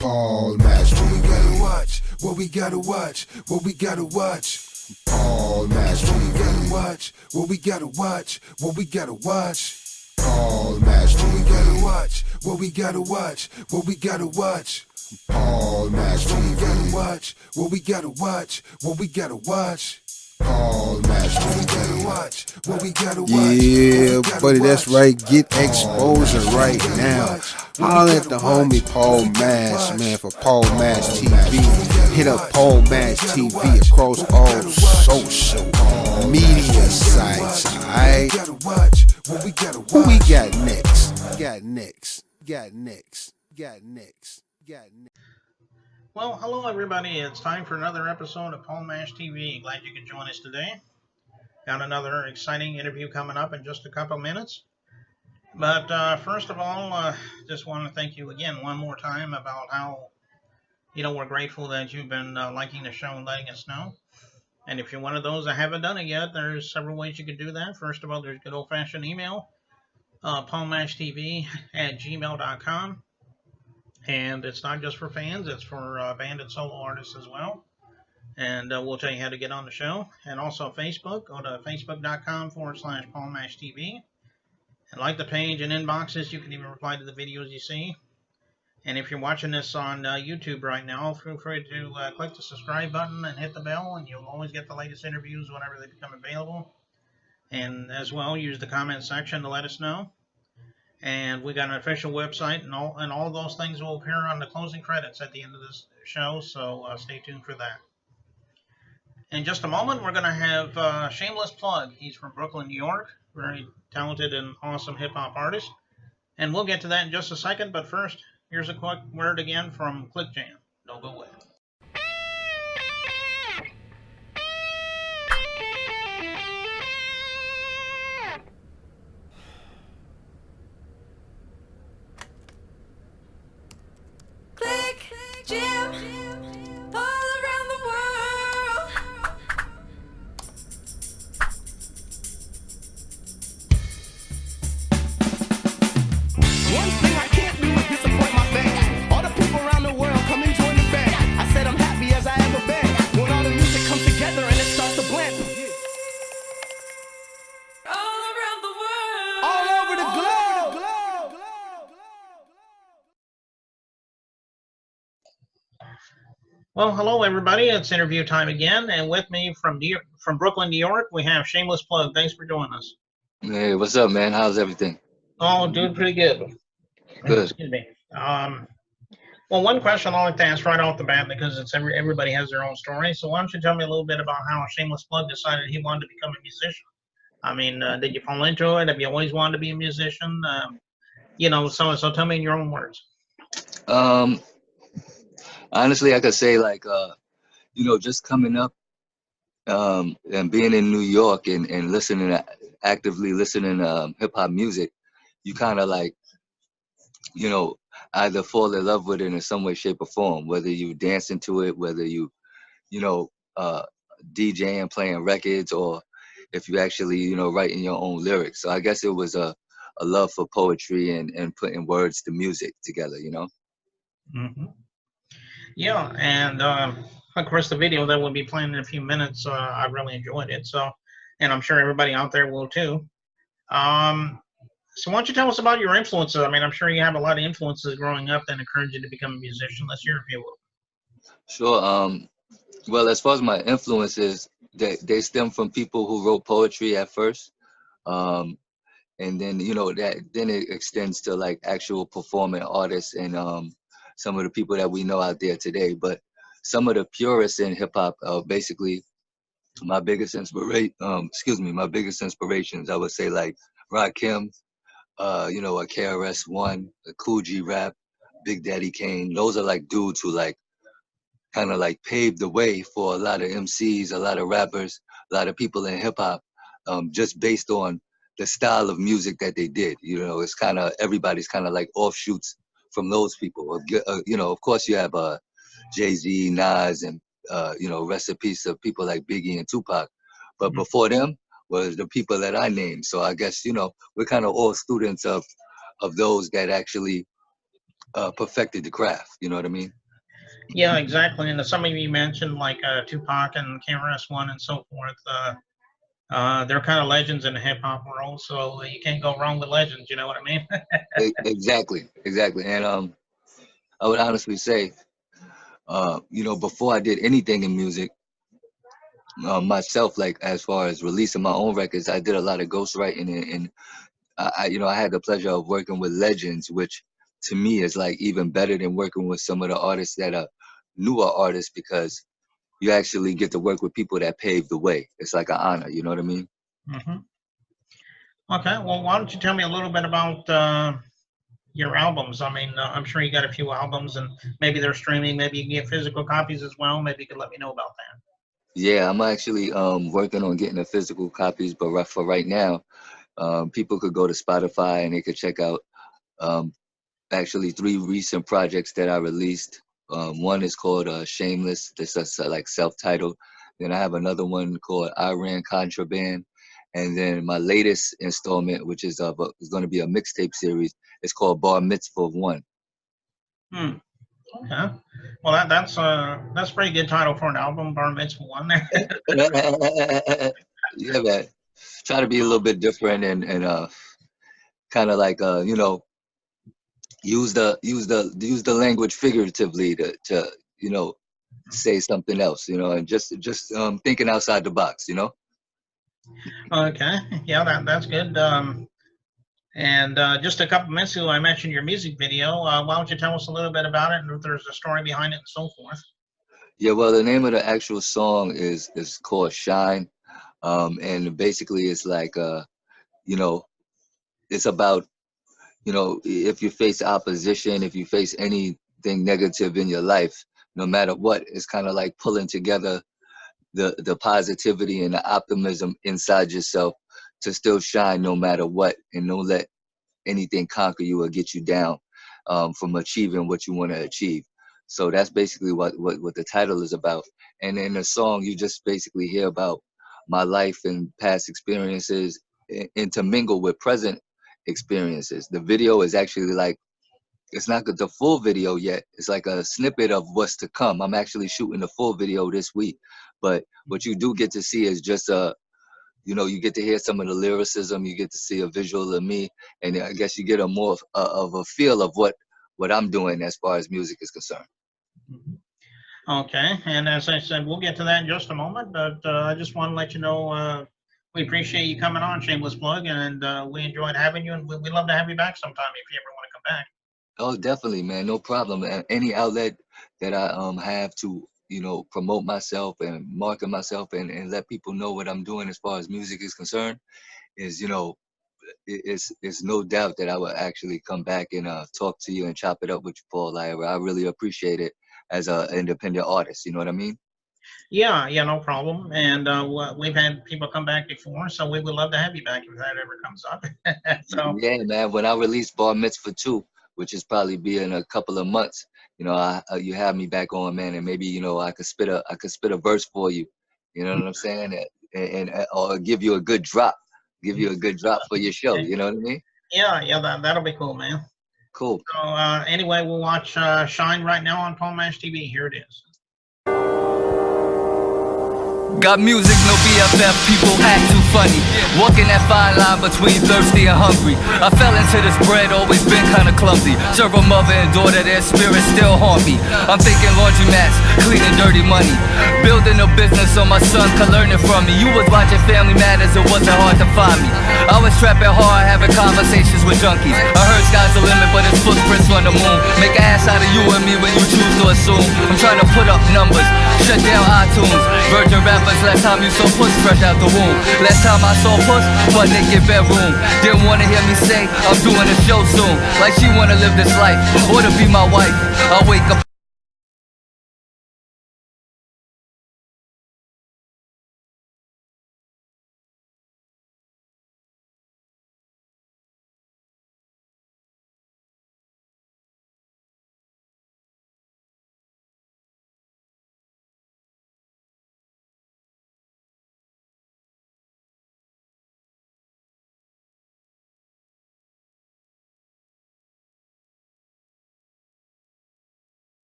Paul Master. What we gotta watch, what we gotta watch, what we gotta watch. Paul Master. What we gotta watch, what we gotta watch, what we gotta watch. Paul Master. What we gotta watch, what we gotta watch, what we gotta watch. Paul Master. What we gotta watch, what we gotta watch, what we gotta watch. Paul Master. What we gotta watch, what we gotta watch. Yeah, buddy, that's right. Get exposure right now. Holler at the homie Paul Mash, man, for Paul Mash TV. Hit up Paul Mash TV across all social media sites, alright? Who we got next? Well, hello everybody. It's time for another episode of Paul Mash TV. Glad you could join us today. Got another exciting interview coming up in just a couple minutes. But first of all, just want to thank you again one more time about how, we're grateful that you've been liking the show and letting us know. And if you're one of those that haven't done it yet, there's several ways you can do that. First of all, there's good old-fashioned email, paulmashtv@gmail.com. And it's not just for fans, it's for band and solo artists as well. And we'll tell you how to get on the show. And also Facebook, go to facebook.com/PaulMashTV. And like the page and inboxes, you can even reply to the videos you see. And if you're watching this on YouTube right now, feel free to click the subscribe button and hit the bell, and you'll always get the latest interviews whenever they become available. And as well, use the comment section to let us know. And we got an official website, and all those things will appear on the closing credits at the end of this show, so stay tuned for that. In just a moment, we're going to have Shameless plug. He's from Brooklyn, New York, very talented and awesome hip-hop artist. And we'll get to that in just a second, but first, here's a quick word again from ClickJam. Don't go away. Jam all around the world. One thing I can't do is disappoint my fans. All the people around the world come and join the band. I said I'm happy as I ever been. When all the music comes together and it starts to blend. All around the world. All over the globe. Well, hello everybody. It's interview time again, and with me from Brooklyn, New York, we have Shameless Plug. Thanks for joining us. Hey, what's up, man? How's everything? Oh, doing pretty good. Good. Excuse me. Well, one question I like to ask right off the bat, because everybody has their own story. So why don't you tell me a little bit about how Shameless Plug decided he wanted to become a musician? I mean, did you fall into it? Have you always wanted to be a musician? So tell me in your own words. Honestly, I could say just coming up and being in New York and actively listening to hip hop music, you kind of either fall in love with it in some way, shape, or form. Whether you dance into it, whether you DJing, playing records, or if you actually writing your own lyrics. So I guess it was a love for poetry and putting words to music together. Mm-hmm. Yeah, and of course the video that we'll be playing in a few minutes, I really enjoyed it. So, and I'm sure everybody out there will too. So why don't you tell us about your influences? I mean, I'm sure you have a lot of influences growing up that encouraged you to become a musician. Let's hear a few of them. Sure. Well, as far as my influences, they stem from people who wrote poetry at first, and then then it extends to like actual performing artists and some of the people that we know out there today. But some of the purists in hip hop, basically, my biggest inspirations, I would say like Rakim, a KRS-One, the Cool G Rap, Big Daddy Kane. Those are like dudes who like kind of like paved the way for a lot of MCs, a lot of rappers, a lot of people in hip hop, just based on the style of music that they did. It's kind of, everybody's kind of like offshoots from those people. Of course you have Jay-Z, Nas, and rest in peace of people like Biggie and Tupac. But before them was the people that I named. So I guess we're kind of all students of those that actually perfected the craft. You know what I mean? Yeah, exactly. And some of you mentioned like Tupac and KRS-One and so forth. They're kind of legends in the hip hop world, so you can't go wrong with legends. You know what I mean? Exactly, exactly. And I would honestly say, you know, before I did anything in music myself, like as far as releasing my own records, I did a lot of ghostwriting, and you know, I had the pleasure of working with legends, which to me is like even better than working with some of the artists that are newer artists, because you actually get to work with people that paved the way. It's like an honor, you know what I mean? Hmm. Okay. Well, why don't you tell me a little bit about your albums? I mean, I'm sure you got a few albums, and maybe they're streaming. Maybe you can get physical copies as well. Maybe you could let me know about that. Yeah, I'm actually working on getting the physical copies, but for right now, people could go to Spotify and they could check out um, actually three recent projects that I released. One is called Shameless. This is like self-titled. Then I have another one called Iran Contraband. And then my latest installment, which is going to be a mixtape series, is called Bar Mitzvah One. Hmm. Okay. Well, that's a pretty good title for an album, Bar Mitzvah One. Yeah, man. Try to be a little bit different, and kind of like you know, use the language figuratively to you know, say something else, you know, and just thinking outside the box, you know. Okay. Yeah, that's good. And just a couple minutes ago, I mentioned your music video. Why don't you tell us a little bit about it, and if there's a story behind it, and so forth? Yeah, well, the name of the actual song is called Shine, and basically it's like you know, it's about, you know, if you face opposition, if you face anything negative in your life, no matter what, it's kind of like pulling together the positivity and the optimism inside yourself to still shine no matter what, and don't let anything conquer you or get you down from achieving what you want to achieve. So that's basically what the title is about. And in the song, you just basically hear about my life and past experiences intermingle with present experiences. The video is actually like, it's not the full video yet. It's like a snippet of what's to come. I'm actually shooting the full video this week. But what you do get to see is just you know, you get to hear some of the lyricism, you get to see a visual of me, and I guess you get a more of a feel of what I'm doing as far as music is concerned. Mhm. Okay. And as I said, we'll get to that in just a moment. But I just want to let you know we appreciate you coming on, Shameless Plug, and we enjoyed having you, and we'd love to have you back sometime if you ever want to come back. Oh, definitely, man, no problem. Any outlet that I have to, you know, promote myself and market myself, and let people know what I'm doing as far as music is concerned is, you know, it's no doubt that I will actually come back and talk to you and chop it up with you, Paul. I really appreciate it as an independent artist. You know what I mean? Yeah, yeah, no problem. And we've had people come back before, so we would love to have you back if that ever comes up. So, Yeah, man. When I release Bar Mitzvah 2, which is probably be in a couple of months, you know, you have me back on, man, and maybe, you know, I could spit a verse for you. You know what I'm saying? And or give you a good drop for your show. You know what I mean? yeah, yeah, that'll be cool, man. Cool. So anyway, we'll watch Shine right now on Paul Mash TV. Here it is. Got music, no BFF, people act too funny. Walking that fine line between thirsty and hungry. I fell into this bread, always been kinda clumsy. Serve a mother and daughter, their spirits still haunt me. I'm thinking laundromats, cleaning dirty money. Building a business so my son can learn it from me. You was watching Family Matters, it wasn't hard to find me. I was trapping hard, having conversations with junkies. I heard sky's the limit, but it's footprints on the moon. Make an ass out of you and me when you choose to assume. I'm trying to put up numbers, shut down iTunes. Virgin rappers, last time you saw puss fresh out the womb. Last time I saw puss, butt naked bedroom. Didn't wanna hear me say I'm doing a show soon. Like she wanna live this life, or to be my wife. I wake up